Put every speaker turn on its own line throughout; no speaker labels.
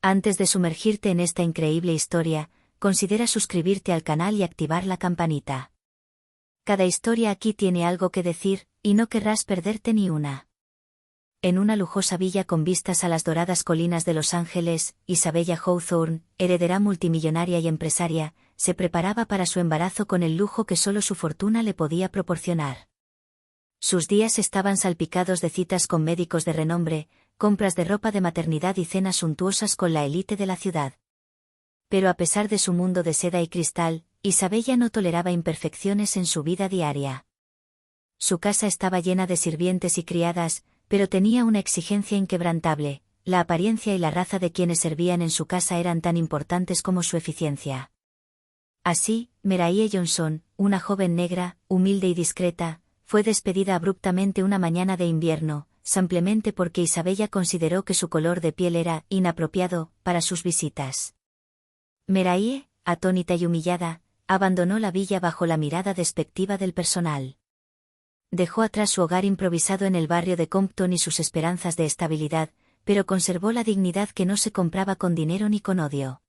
Antes de sumergirte en esta increíble historia, considera suscribirte al canal y activar la campanita. Cada historia aquí tiene algo que decir, y no querrás perderte ni una. En una lujosa villa con vistas a las doradas colinas de Los Ángeles, Isabella Hawthorne, heredera multimillonaria y empresaria, se preparaba para su embarazo con el lujo que solo su fortuna le podía proporcionar. Sus días estaban salpicados de citas con médicos de renombre, compras de ropa de maternidad y cenas suntuosas con la élite de la ciudad. Pero a pesar de su mundo de seda y cristal, Isabella no toleraba imperfecciones en su vida diaria. Su casa estaba llena de sirvientes y criadas, pero tenía una exigencia inquebrantable: la apariencia y la raza de quienes servían en su casa eran tan importantes como su eficiencia. Así, Meraye Johnson, una joven negra, humilde y discreta, fue despedida abruptamente una mañana de invierno, simplemente porque Isabella consideró que su color de piel era inapropiado para sus visitas. Meraye, atónita y humillada, abandonó la villa bajo la mirada despectiva del personal. Dejó atrás su hogar improvisado en el barrio de Compton y sus esperanzas de estabilidad, pero conservó la dignidad que no se compraba con dinero ni con odio.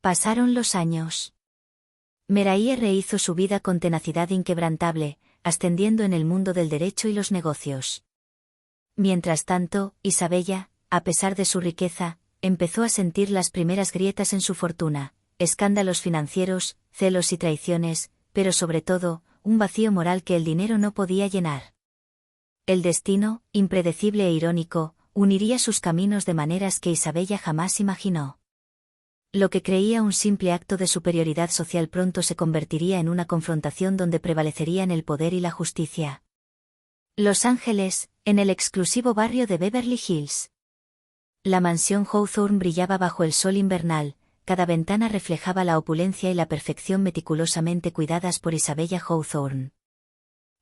Pasaron los años. Meraye rehizo su vida con tenacidad inquebrantable, ascendiendo en el mundo del derecho y los negocios. Mientras tanto, Isabella, a pesar de su riqueza, empezó a sentir las primeras grietas en su fortuna: escándalos financieros, celos y traiciones, pero sobre todo, un vacío moral que el dinero no podía llenar. El destino, impredecible e irónico, uniría sus caminos de maneras que Isabella jamás imaginó. Lo que creía un simple acto de superioridad social pronto se convertiría en una confrontación donde prevalecerían el poder y la justicia. Los Ángeles, en el exclusivo barrio de Beverly Hills. La mansión Hawthorne brillaba bajo el sol invernal, cada ventana reflejaba la opulencia y la perfección meticulosamente cuidadas por Isabella Hawthorne.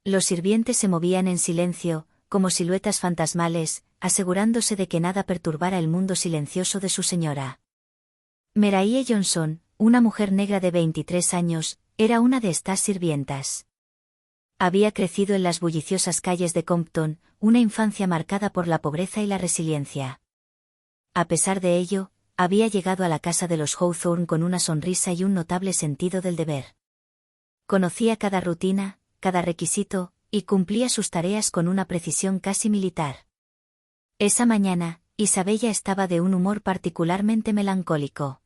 Los sirvientes se movían en silencio, como siluetas fantasmales, asegurándose de que nada perturbara el mundo silencioso de su señora. Meraye Johnson, una mujer negra de 23 años, era una de estas sirvientas. Había crecido en las bulliciosas calles de Compton, una infancia marcada por la pobreza y la resiliencia. A pesar de ello, había llegado a la casa de los Hawthorne con una sonrisa y un notable sentido del deber. Conocía cada rutina, cada requisito, y cumplía sus tareas con una precisión casi militar. Esa mañana, Isabella estaba de un humor particularmente melancólico.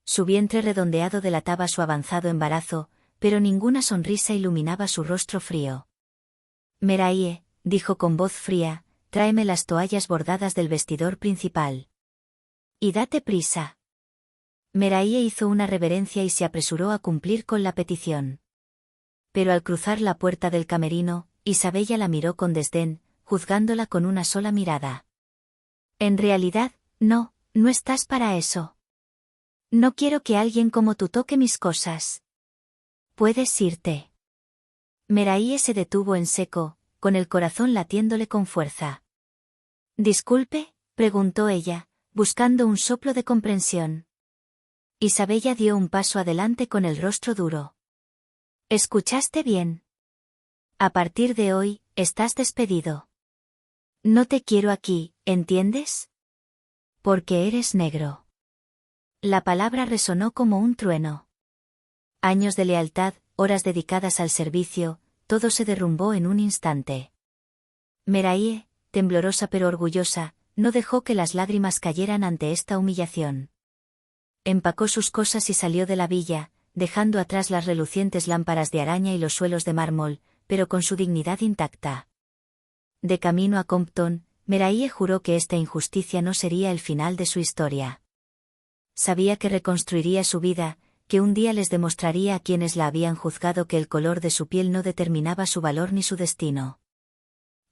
Su vientre redondeado delataba su avanzado embarazo, pero ninguna sonrisa iluminaba su rostro frío. Meraye, dijo con voz fría, tráeme las toallas bordadas del vestidor principal. Y date prisa. Meraye hizo una reverencia y se apresuró a cumplir con la petición. Pero al cruzar la puerta del camerino, Isabella la miró con desdén, juzgándola con una sola mirada. En realidad, no estás para eso. No quiero que alguien como tú toque mis cosas. Puedes irte. Meraye se detuvo en seco, con el corazón latiéndole con fuerza. ¿Disculpe?, preguntó ella, buscando un soplo de comprensión. Isabella dio un paso adelante con el rostro duro. ¿Escuchaste bien? A partir de hoy, estás despedido. No te quiero aquí, ¿entiendes? Porque eres negro. La palabra resonó como un trueno. Años de lealtad, horas dedicadas al servicio, todo se derrumbó en un instante. Meraye, temblorosa pero orgullosa, no dejó que las lágrimas cayeran ante esta humillación. Empacó sus cosas y salió de la villa, dejando atrás las relucientes lámparas de araña y los suelos de mármol, pero con su dignidad intacta. De camino a Compton, Meraye juró que esta injusticia no sería el final de su historia. Sabía que reconstruiría su vida, que un día les demostraría a quienes la habían juzgado que el color de su piel no determinaba su valor ni su destino.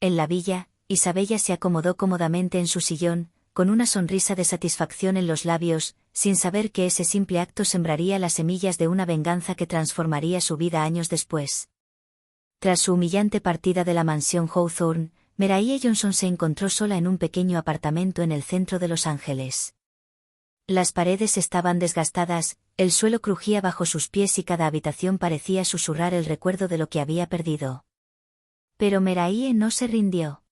En la villa, Isabella se acomodó cómodamente en su sillón, con una sonrisa de satisfacción en los labios, sin saber que ese simple acto sembraría las semillas de una venganza que transformaría su vida años después. Tras su humillante partida de la mansión Hawthorne, Meraye Johnson se encontró sola en un pequeño apartamento en el centro de Los Ángeles. Las paredes estaban desgastadas, el suelo crujía bajo sus pies y cada habitación parecía susurrar el recuerdo de lo que había perdido. Pero Meraye no se rindió.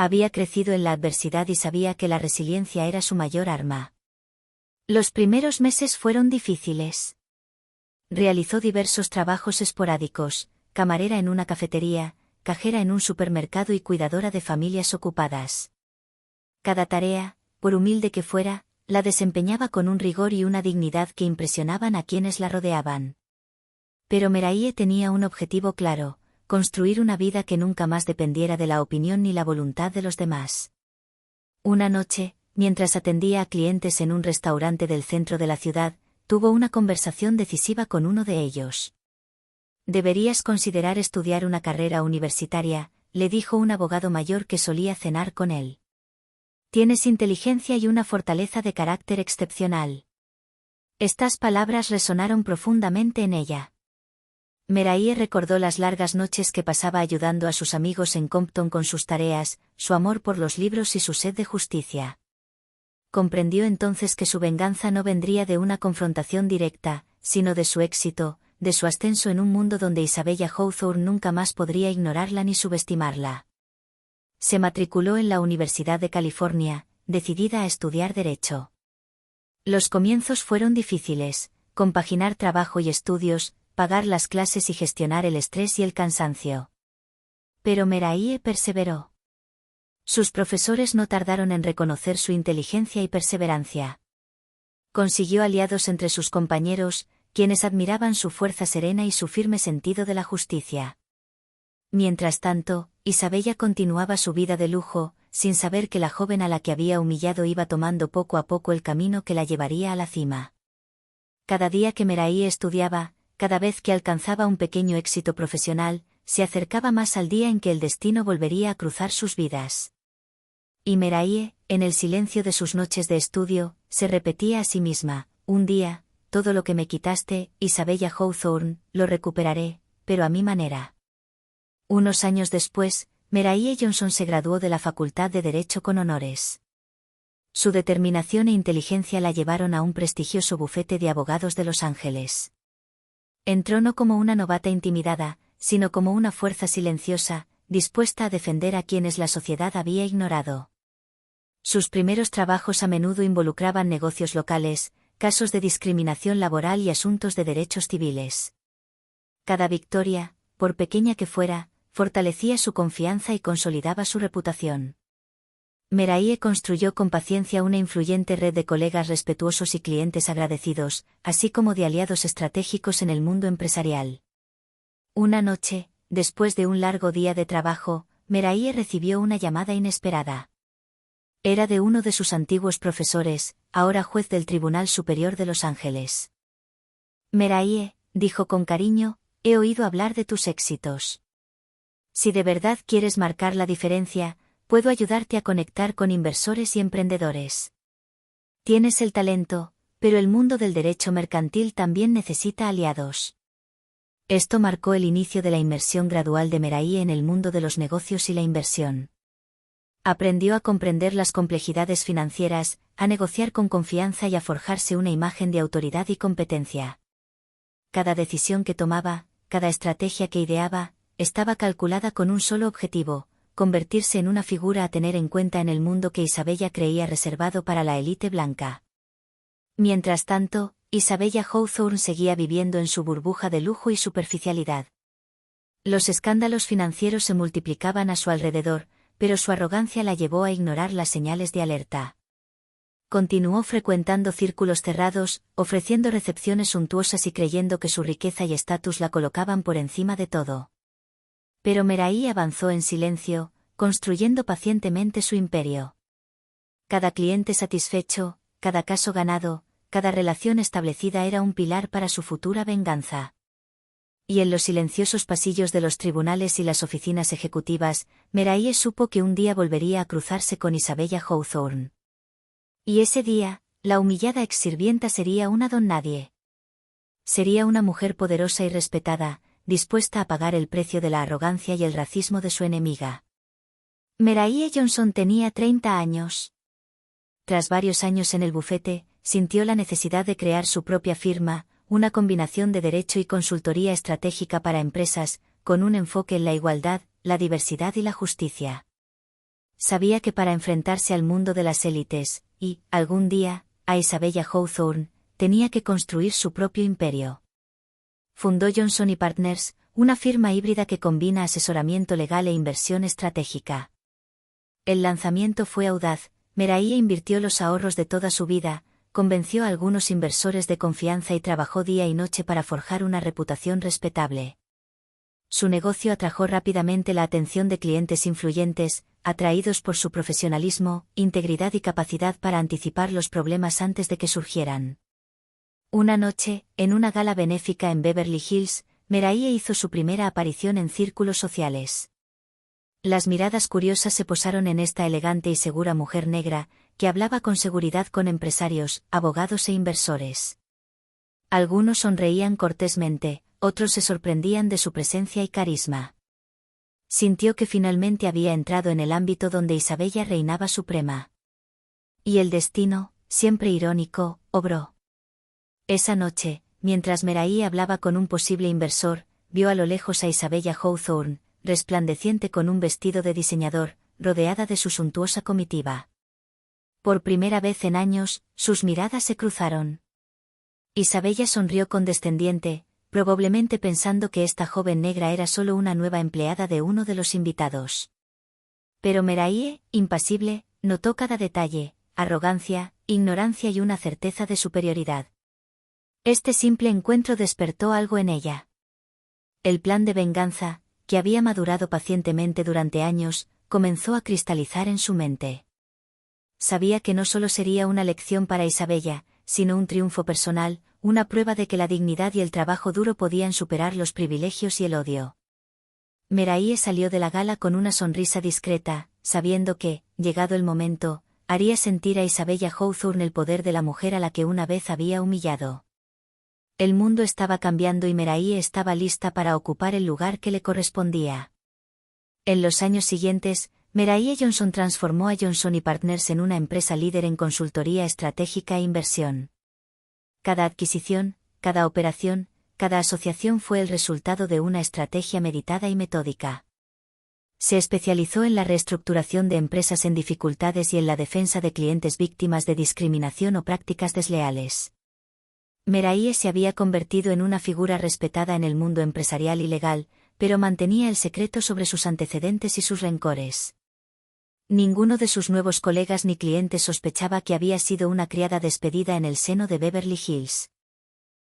Había crecido en la adversidad y sabía que la resiliencia era su mayor arma. Los primeros meses fueron difíciles. Realizó diversos trabajos esporádicos, camarera en una cafetería, cajera en un supermercado y cuidadora de familias ocupadas. Cada tarea, por humilde que fuera, la desempeñaba con un rigor y una dignidad que impresionaban a quienes la rodeaban. Pero Meraye tenía un objetivo claro: construir una vida que nunca más dependiera de la opinión ni la voluntad de los demás. Una noche, mientras atendía a clientes en un restaurante del centro de la ciudad, tuvo una conversación decisiva con uno de ellos. «Deberías considerar estudiar una carrera universitaria», le dijo un abogado mayor que solía cenar con él. «Tienes inteligencia y una fortaleza de carácter excepcional». Estas palabras resonaron profundamente en ella. Meraye recordó las largas noches que pasaba ayudando a sus amigos en Compton con sus tareas, su amor por los libros y su sed de justicia. Comprendió entonces que su venganza no vendría de una confrontación directa, sino de su éxito, de su ascenso en un mundo donde Isabella Hawthorne nunca más podría ignorarla ni subestimarla. Se matriculó en la Universidad de California, decidida a estudiar Derecho. Los comienzos fueron difíciles: compaginar trabajo y estudios, pagar las clases y gestionar el estrés y el cansancio. Pero Meraye perseveró. Sus profesores no tardaron en reconocer su inteligencia y perseverancia. Consiguió aliados entre sus compañeros, quienes admiraban su fuerza serena y su firme sentido de la justicia. Mientras tanto, Isabella continuaba su vida de lujo, sin saber que la joven a la que había humillado iba tomando poco a poco el camino que la llevaría a la cima. Cada día que Meraye estudiaba, cada vez que alcanzaba un pequeño éxito profesional, se acercaba más al día en que el destino volvería a cruzar sus vidas. Y Meraye, en el silencio de sus noches de estudio, se repetía a sí misma: «Un día, todo lo que me quitaste, Isabella Hawthorne, lo recuperaré, pero a mi manera». Unos años después, Meraye Johnson se graduó de la Facultad de Derecho con honores. Su determinación e inteligencia la llevaron a un prestigioso bufete de abogados de Los Ángeles. Entró no como una novata intimidada, sino como una fuerza silenciosa, dispuesta a defender a quienes la sociedad había ignorado. Sus primeros trabajos a menudo involucraban negocios locales, casos de discriminación laboral y asuntos de derechos civiles. Cada victoria, por pequeña que fuera, fortalecía su confianza y consolidaba su reputación. Meraye construyó con paciencia una influyente red de colegas respetuosos y clientes agradecidos, así como de aliados estratégicos en el mundo empresarial. Una noche, después de un largo día de trabajo, Meraye recibió una llamada inesperada. Era de uno de sus antiguos profesores, ahora juez del Tribunal Superior de Los Ángeles. «Meraye», dijo con cariño, «he oído hablar de tus éxitos. Si de verdad quieres marcar la diferencia, puedo ayudarte a conectar con inversores y emprendedores. Tienes el talento, pero el mundo del derecho mercantil también necesita aliados». Esto marcó el inicio de la inmersión gradual de Meraye en el mundo de los negocios y la inversión. Aprendió a comprender las complejidades financieras, a negociar con confianza y a forjarse una imagen de autoridad y competencia. Cada decisión que tomaba, cada estrategia que ideaba, estaba calculada con un solo objetivo: convertirse en una figura a tener en cuenta en el mundo que Isabella creía reservado para la élite blanca. Mientras tanto, Isabella Hawthorne seguía viviendo en su burbuja de lujo y superficialidad. Los escándalos financieros se multiplicaban a su alrededor, pero su arrogancia la llevó a ignorar las señales de alerta. Continuó frecuentando círculos cerrados, ofreciendo recepciones suntuosas y creyendo que su riqueza y estatus la colocaban por encima de todo. Pero Meraye avanzó en silencio, construyendo pacientemente su imperio. Cada cliente satisfecho, cada caso ganado, cada relación establecida era un pilar para su futura venganza. Y en los silenciosos pasillos de los tribunales y las oficinas ejecutivas, Meraye supo que un día volvería a cruzarse con Isabella Hawthorne. Y ese día, la humillada exsirvienta sería una don nadie. Sería una mujer poderosa y respetada, dispuesta a pagar el precio de la arrogancia y el racismo de su enemiga. Meraye Johnson tenía 30 años. Tras varios años en el bufete, sintió la necesidad de crear su propia firma, una combinación de derecho y consultoría estratégica para empresas, con un enfoque en la igualdad, la diversidad y la justicia. Sabía que para enfrentarse al mundo de las élites, y, algún día, a Isabella Hawthorne, tenía que construir su propio imperio. Fundó Johnson y Partners, una firma híbrida que combina asesoramiento legal e inversión estratégica. El lanzamiento fue audaz. Meraye invirtió los ahorros de toda su vida, convenció a algunos inversores de confianza y trabajó día y noche para forjar una reputación respetable. Su negocio atrajo rápidamente la atención de clientes influyentes, atraídos por su profesionalismo, integridad y capacidad para anticipar los problemas antes de que surgieran. Una noche, en una gala benéfica en Beverly Hills, Meraye hizo su primera aparición en círculos sociales. Las miradas curiosas se posaron en esta elegante y segura mujer negra, que hablaba con seguridad con empresarios, abogados e inversores. Algunos sonreían cortésmente, otros se sorprendían de su presencia y carisma. Sintió que finalmente había entrado en el ámbito donde Isabella reinaba suprema. Y el destino, siempre irónico, obró. Esa noche, mientras Meraye hablaba con un posible inversor, vio a lo lejos a Isabella Hawthorne, resplandeciente con un vestido de diseñador, rodeada de su suntuosa comitiva. Por primera vez en años, sus miradas se cruzaron. Isabella sonrió condescendiente, probablemente pensando que esta joven negra era solo una nueva empleada de uno de los invitados. Pero Meraye, impasible, notó cada detalle, arrogancia, ignorancia y una certeza de superioridad. Este simple encuentro despertó algo en ella. El plan de venganza, que había madurado pacientemente durante años, comenzó a cristalizar en su mente. Sabía que no solo sería una lección para Isabella, sino un triunfo personal, una prueba de que la dignidad y el trabajo duro podían superar los privilegios y el odio. Meraye salió de la gala con una sonrisa discreta, sabiendo que, llegado el momento, haría sentir a Isabella Hawthorne el poder de la mujer a la que una vez había humillado. El mundo estaba cambiando y Meraye estaba lista para ocupar el lugar que le correspondía. En los años siguientes, Meraye Johnson transformó a Johnson y Partners en una empresa líder en consultoría estratégica e inversión. Cada adquisición, cada operación, cada asociación fue el resultado de una estrategia meditada y metódica. Se especializó en la reestructuración de empresas en dificultades y en la defensa de clientes víctimas de discriminación o prácticas desleales. Meraye se había convertido en una figura respetada en el mundo empresarial y legal, pero mantenía el secreto sobre sus antecedentes y sus rencores. Ninguno de sus nuevos colegas ni clientes sospechaba que había sido una criada despedida en el seno de Beverly Hills.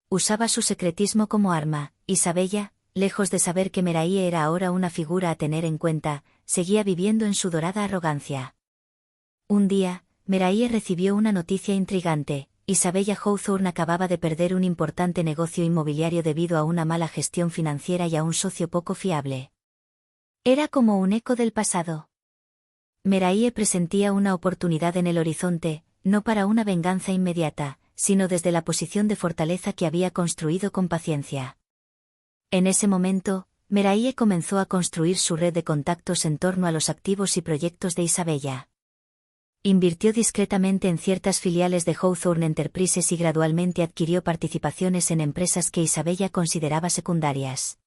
Usaba su secretismo como arma. Isabella, lejos de saber que Meraye era ahora una figura a tener en cuenta, seguía viviendo en su dorada arrogancia. Un día, Meraye recibió una noticia intrigante. Isabella Hawthorne acababa de perder un importante negocio inmobiliario debido a una mala gestión financiera y a un socio poco fiable. Era como un eco del pasado. Meraye presentía una oportunidad en el horizonte, no para una venganza inmediata, sino desde la posición de fortaleza que había construido con paciencia. En ese momento, Meraye comenzó a construir su red de contactos en torno a los activos y proyectos de Isabella. Invirtió discretamente en ciertas filiales de Hawthorne Enterprises y gradualmente adquirió participaciones en empresas que Isabella consideraba secundarias.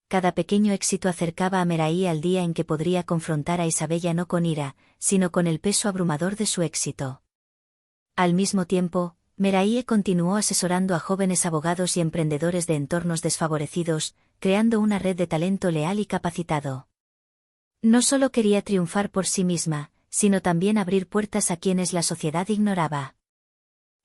Cada pequeño éxito acercaba a Meraye al día en que podría confrontar a Isabella no con ira, sino con el peso abrumador de su éxito. Al mismo tiempo, Meraye continuó asesorando a jóvenes abogados y emprendedores de entornos desfavorecidos, creando una red de talento leal y capacitado. No solo quería triunfar por sí misma, sino también abrir puertas a quienes la sociedad ignoraba.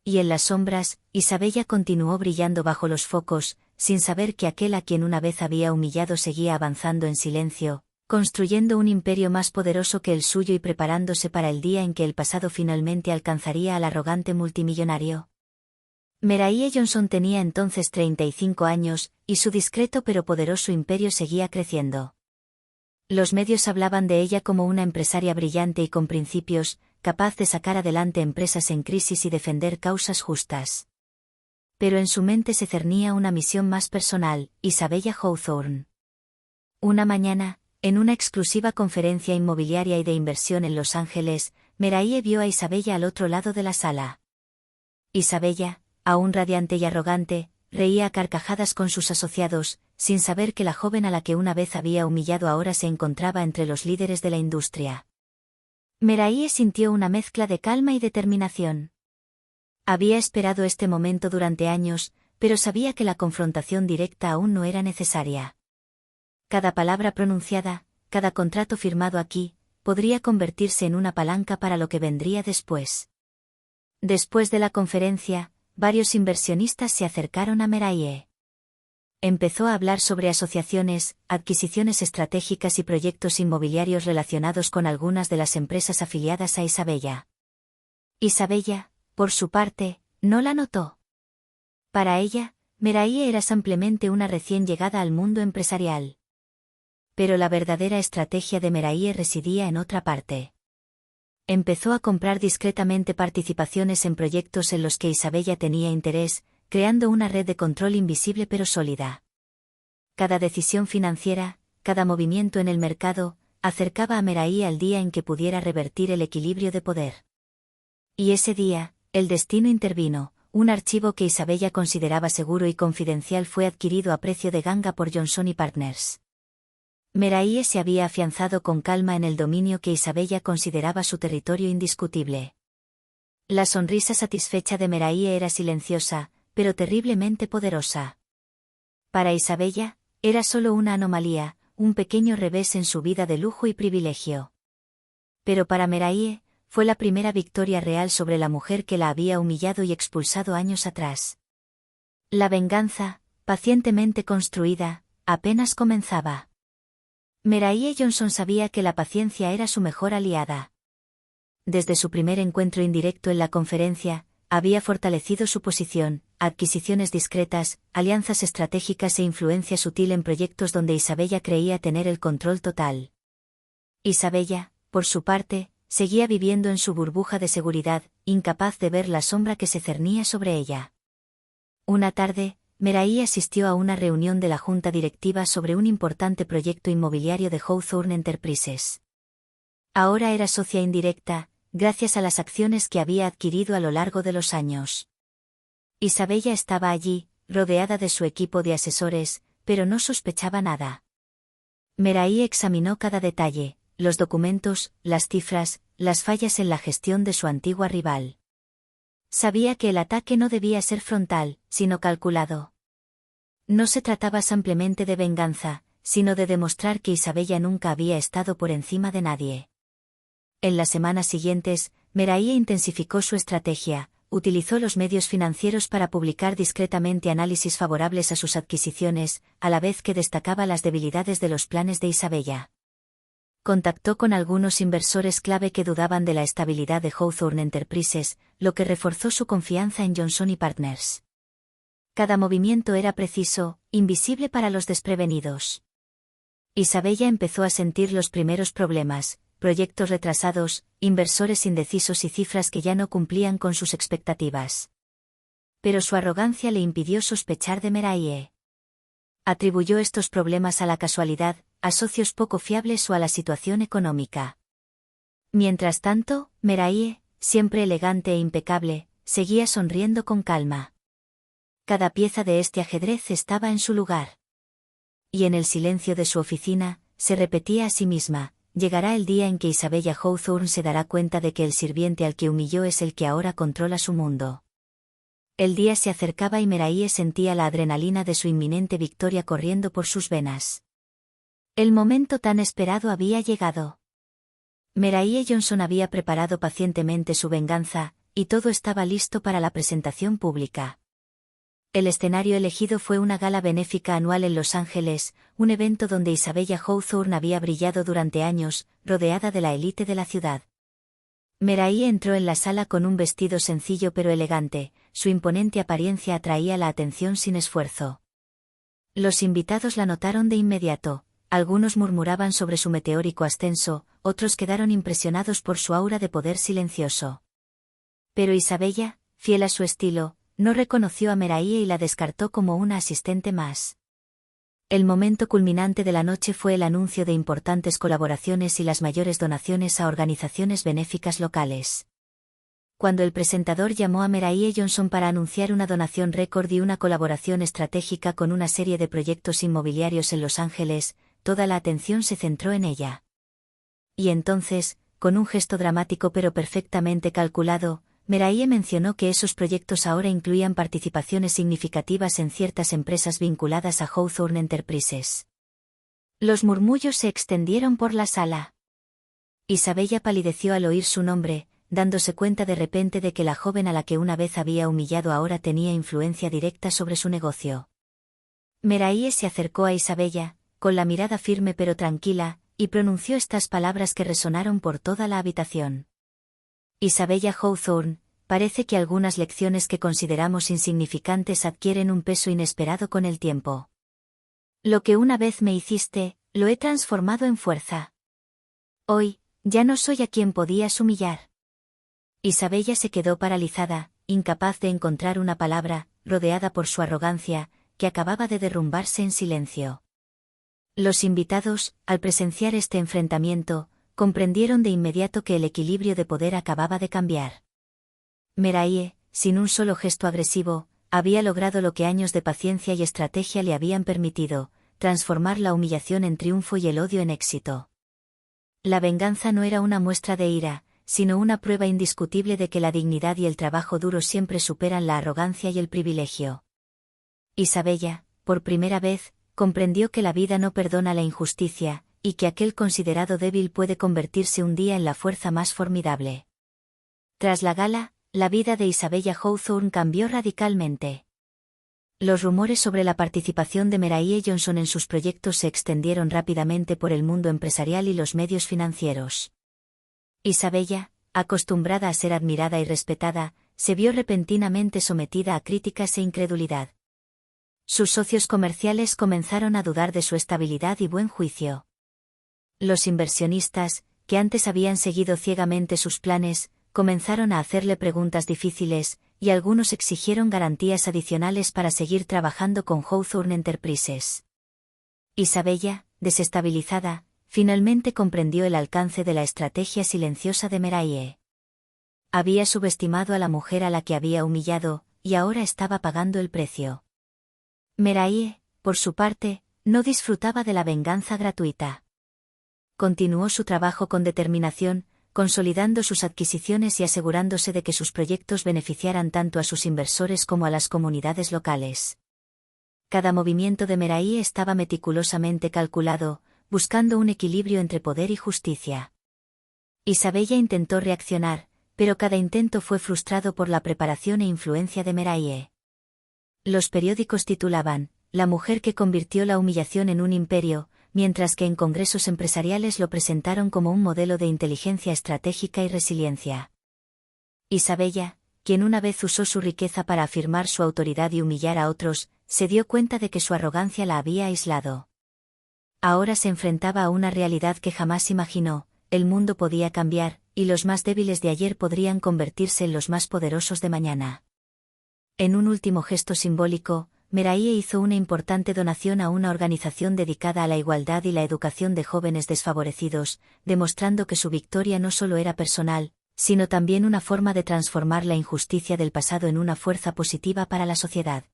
Y en las sombras, Isabella continuó brillando bajo los focos, sin saber que aquel a quien una vez había humillado seguía avanzando en silencio, construyendo un imperio más poderoso que el suyo y preparándose para el día en que el pasado finalmente alcanzaría al arrogante multimillonario. Meraye Johnson tenía entonces 35 años, y su discreto pero poderoso imperio seguía creciendo. Los medios hablaban de ella como una empresaria brillante y con principios, capaz de sacar adelante empresas en crisis y defender causas justas. Pero en su mente se cernía una misión más personal, Isabella Hawthorne. Una mañana, en una exclusiva conferencia inmobiliaria y de inversión en Los Ángeles, Meraye vio a Isabella al otro lado de la sala. Isabella, aún radiante y arrogante, reía a carcajadas con sus asociados, sin saber que la joven a la que una vez había humillado ahora se encontraba entre los líderes de la industria. Meraie sintió una mezcla de calma y determinación. Había esperado este momento durante años, pero sabía que la confrontación directa aún no era necesaria. Cada palabra pronunciada, cada contrato firmado aquí, podría convertirse en una palanca para lo que vendría después. Después de la conferencia, varios inversionistas se acercaron a Meraie. Empezó a hablar sobre asociaciones, adquisiciones estratégicas y proyectos inmobiliarios relacionados con algunas de las empresas afiliadas a Isabella. Isabella, por su parte, no la notó. Para ella, Meraie era simplemente una recién llegada al mundo empresarial. Pero la verdadera estrategia de Meraie residía en otra parte. Empezó a comprar discretamente participaciones en proyectos en los que Isabella tenía interés, creando una red de control invisible pero sólida. Cada decisión financiera, cada movimiento en el mercado, acercaba a Meraie al día en que pudiera revertir el equilibrio de poder. Y ese día, el destino intervino. Un archivo que Isabella consideraba seguro y confidencial fue adquirido a precio de ganga por Johnson y Partners. Meraie se había afianzado con calma en el dominio que Isabella consideraba su territorio indiscutible. La sonrisa satisfecha de Meraie era silenciosa, pero terriblemente poderosa. Para Isabella, era solo una anomalía, un pequeño revés en su vida de lujo y privilegio. Pero para Meraie, fue la primera victoria real sobre la mujer que la había humillado y expulsado años atrás. La venganza, pacientemente construida, apenas comenzaba. Meraie Johnson sabía que la paciencia era su mejor aliada. Desde su primer encuentro indirecto en la conferencia, había fortalecido su posición, adquisiciones discretas, alianzas estratégicas e influencia sutil en proyectos donde Isabella creía tener el control total. Isabella, por su parte, seguía viviendo en su burbuja de seguridad, incapaz de ver la sombra que se cernía sobre ella. Una tarde, Meraie asistió a una reunión de la junta directiva sobre un importante proyecto inmobiliario de Hawthorne Enterprises. Ahora era socia indirecta, gracias a las acciones que había adquirido a lo largo de los años. Isabella estaba allí, rodeada de su equipo de asesores, pero no sospechaba nada. Meraie examinó cada detalle, los documentos, las cifras, las fallas en la gestión de su antigua rival. Sabía que el ataque no debía ser frontal, sino calculado. No se trataba simplemente de venganza, sino de demostrar que Isabella nunca había estado por encima de nadie. En las semanas siguientes, Meraie intensificó su estrategia, utilizó los medios financieros para publicar discretamente análisis favorables a sus adquisiciones, a la vez que destacaba las debilidades de los planes de Isabella. Contactó con algunos inversores clave que dudaban de la estabilidad de Hawthorne Enterprises, lo que reforzó su confianza en Johnson y Partners. Cada movimiento era preciso, invisible para los desprevenidos. Isabella empezó a sentir los primeros problemas, proyectos retrasados, inversores indecisos y cifras que ya no cumplían con sus expectativas. Pero su arrogancia le impidió sospechar de Meraie. Atribuyó estos problemas a la casualidad, a socios poco fiables o a la situación económica. Mientras tanto, Meraie, siempre elegante e impecable, seguía sonriendo con calma. Cada pieza de este ajedrez estaba en su lugar. Y en el silencio de su oficina, se repetía a sí misma: llegará el día en que Isabella Hawthorne se dará cuenta de que el sirviente al que humilló es el que ahora controla su mundo. El día se acercaba y Meraie sentía la adrenalina de su inminente victoria corriendo por sus venas. El momento tan esperado había llegado. Meraie Johnson había preparado pacientemente su venganza, y todo estaba listo para la presentación pública. El escenario elegido fue una gala benéfica anual en Los Ángeles, un evento donde Isabella Hawthorne había brillado durante años, rodeada de la élite de la ciudad. Meraie entró en la sala con un vestido sencillo pero elegante, su imponente apariencia atraía la atención sin esfuerzo. Los invitados la notaron de inmediato, algunos murmuraban sobre su meteórico ascenso, otros quedaron impresionados por su aura de poder silencioso. Pero Isabella, fiel a su estilo, no reconoció a Meraie y la descartó como una asistente más. El momento culminante de la noche fue el anuncio de importantes colaboraciones y las mayores donaciones a organizaciones benéficas locales. Cuando el presentador llamó a Meraie Johnson para anunciar una donación récord y una colaboración estratégica con una serie de proyectos inmobiliarios en Los Ángeles, toda la atención se centró en ella. Y entonces, con un gesto dramático pero perfectamente calculado, Meraye mencionó que esos proyectos ahora incluían participaciones significativas en ciertas empresas vinculadas a Hawthorne Enterprises. Los murmullos se extendieron por la sala. Isabella palideció al oír su nombre, dándose cuenta de repente de que la joven a la que una vez había humillado ahora tenía influencia directa sobre su negocio. Meraye se acercó a Isabella, con la mirada firme pero tranquila, y pronunció estas palabras que resonaron por toda la habitación. Isabella Hawthorne, parece que algunas lecciones que consideramos insignificantes adquieren un peso inesperado con el tiempo. Lo que una vez me hiciste, lo he transformado en fuerza. Hoy, ya no soy a quien podías humillar. Isabella se quedó paralizada, incapaz de encontrar una palabra, rodeada por su arrogancia, que acababa de derrumbarse en silencio. Los invitados, al presenciar este enfrentamiento, comprendieron de inmediato que el equilibrio de poder acababa de cambiar. Meraye, sin un solo gesto agresivo, había logrado lo que años de paciencia y estrategia le habían permitido, transformar la humillación en triunfo y el odio en éxito. La venganza no era una muestra de ira, sino una prueba indiscutible de que la dignidad y el trabajo duro siempre superan la arrogancia y el privilegio. Isabella, por primera vez, comprendió que la vida no perdona la injusticia, y que aquel considerado débil puede convertirse un día en la fuerza más formidable. Tras la gala, la vida de Isabella Hawthorne cambió radicalmente. Los rumores sobre la participación de Meraye Johnson en sus proyectos se extendieron rápidamente por el mundo empresarial y los medios financieros. Isabella, acostumbrada a ser admirada y respetada, se vio repentinamente sometida a críticas e incredulidad. Sus socios comerciales comenzaron a dudar de su estabilidad y buen juicio. Los inversionistas, que antes habían seguido ciegamente sus planes, comenzaron a hacerle preguntas difíciles, y algunos exigieron garantías adicionales para seguir trabajando con Hawthorne Enterprises. Isabella, desestabilizada, finalmente comprendió el alcance de la estrategia silenciosa de Meraye. Había subestimado a la mujer a la que había humillado, y ahora estaba pagando el precio. Meraye, por su parte, no disfrutaba de la venganza gratuita. Continuó su trabajo con determinación, consolidando sus adquisiciones y asegurándose de que sus proyectos beneficiaran tanto a sus inversores como a las comunidades locales. Cada movimiento de Meraye estaba meticulosamente calculado, buscando un equilibrio entre poder y justicia. Isabella intentó reaccionar, pero cada intento fue frustrado por la preparación e influencia de Meraye. Los periódicos titulaban, "La mujer que convirtió la humillación en un imperio", mientras que en congresos empresariales lo presentaron como un modelo de inteligencia estratégica y resiliencia. Isabella, quien una vez usó su riqueza para afirmar su autoridad y humillar a otros, se dio cuenta de que su arrogancia la había aislado. Ahora se enfrentaba a una realidad que jamás imaginó: el mundo podía cambiar, y los más débiles de ayer podrían convertirse en los más poderosos de mañana. En un último gesto simbólico, Meraye hizo una importante donación a una organización dedicada a la igualdad y la educación de jóvenes desfavorecidos, demostrando que su victoria no solo era personal, sino también una forma de transformar la injusticia del pasado en una fuerza positiva para la sociedad.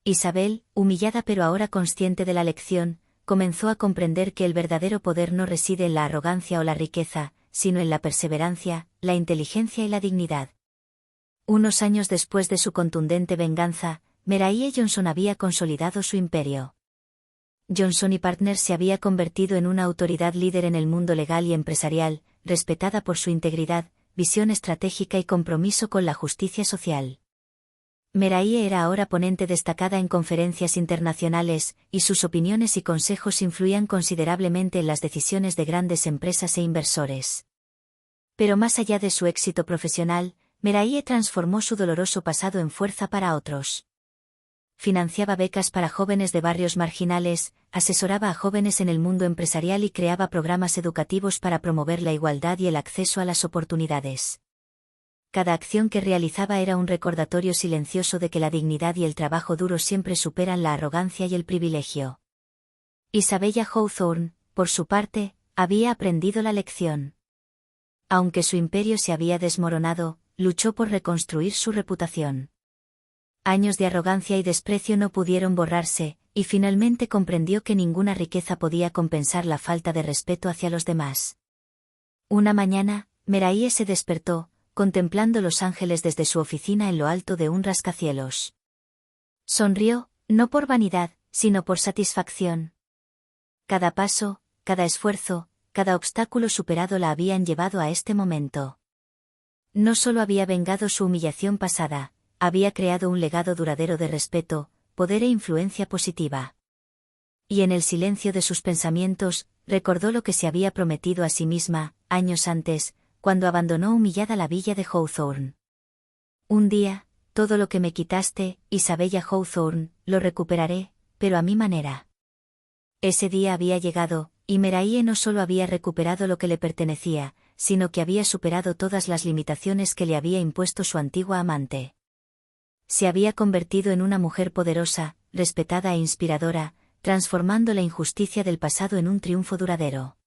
Isabel, humillada pero ahora consciente de la lección, comenzó a comprender que el verdadero poder no reside en la arrogancia o la riqueza, sino en la perseverancia, la inteligencia y la dignidad. Unos años después de su contundente venganza, Meraye Johnson había consolidado su imperio. Johnson y Partners se había convertido en una autoridad líder en el mundo legal y empresarial, respetada por su integridad, visión estratégica y compromiso con la justicia social. Meraye era ahora ponente destacada en conferencias internacionales, y sus opiniones y consejos influían considerablemente en las decisiones de grandes empresas e inversores. Pero más allá de su éxito profesional, Meraye transformó su doloroso pasado en fuerza para otros. Financiaba becas para jóvenes de barrios marginales, asesoraba a jóvenes en el mundo empresarial y creaba programas educativos para promover la igualdad y el acceso a las oportunidades. Cada acción que realizaba era un recordatorio silencioso de que la dignidad y el trabajo duro siempre superan la arrogancia y el privilegio. Isabella Hawthorne, por su parte, había aprendido la lección. Aunque su imperio se había desmoronado, luchó por reconstruir su reputación. Años de arrogancia y desprecio no pudieron borrarse, y finalmente comprendió que ninguna riqueza podía compensar la falta de respeto hacia los demás. Una mañana, Meraie se despertó, contemplando los ángeles desde su oficina en lo alto de un rascacielos. Sonrió, no por vanidad, sino por satisfacción. Cada paso, cada esfuerzo, cada obstáculo superado la habían llevado a este momento. No solo había vengado su humillación pasada, había creado un legado duradero de respeto, poder e influencia positiva. Y en el silencio de sus pensamientos, recordó lo que se había prometido a sí misma, años antes, cuando abandonó humillada la villa de Hawthorne. Un día, todo lo que me quitaste, Isabella Hawthorne, lo recuperaré, pero a mi manera. Ese día había llegado, y Meraie no solo había recuperado lo que le pertenecía, sino que había superado todas las limitaciones que le había impuesto su antigua amante. Se había convertido en una mujer poderosa, respetada e inspiradora, transformando la injusticia del pasado en un triunfo duradero.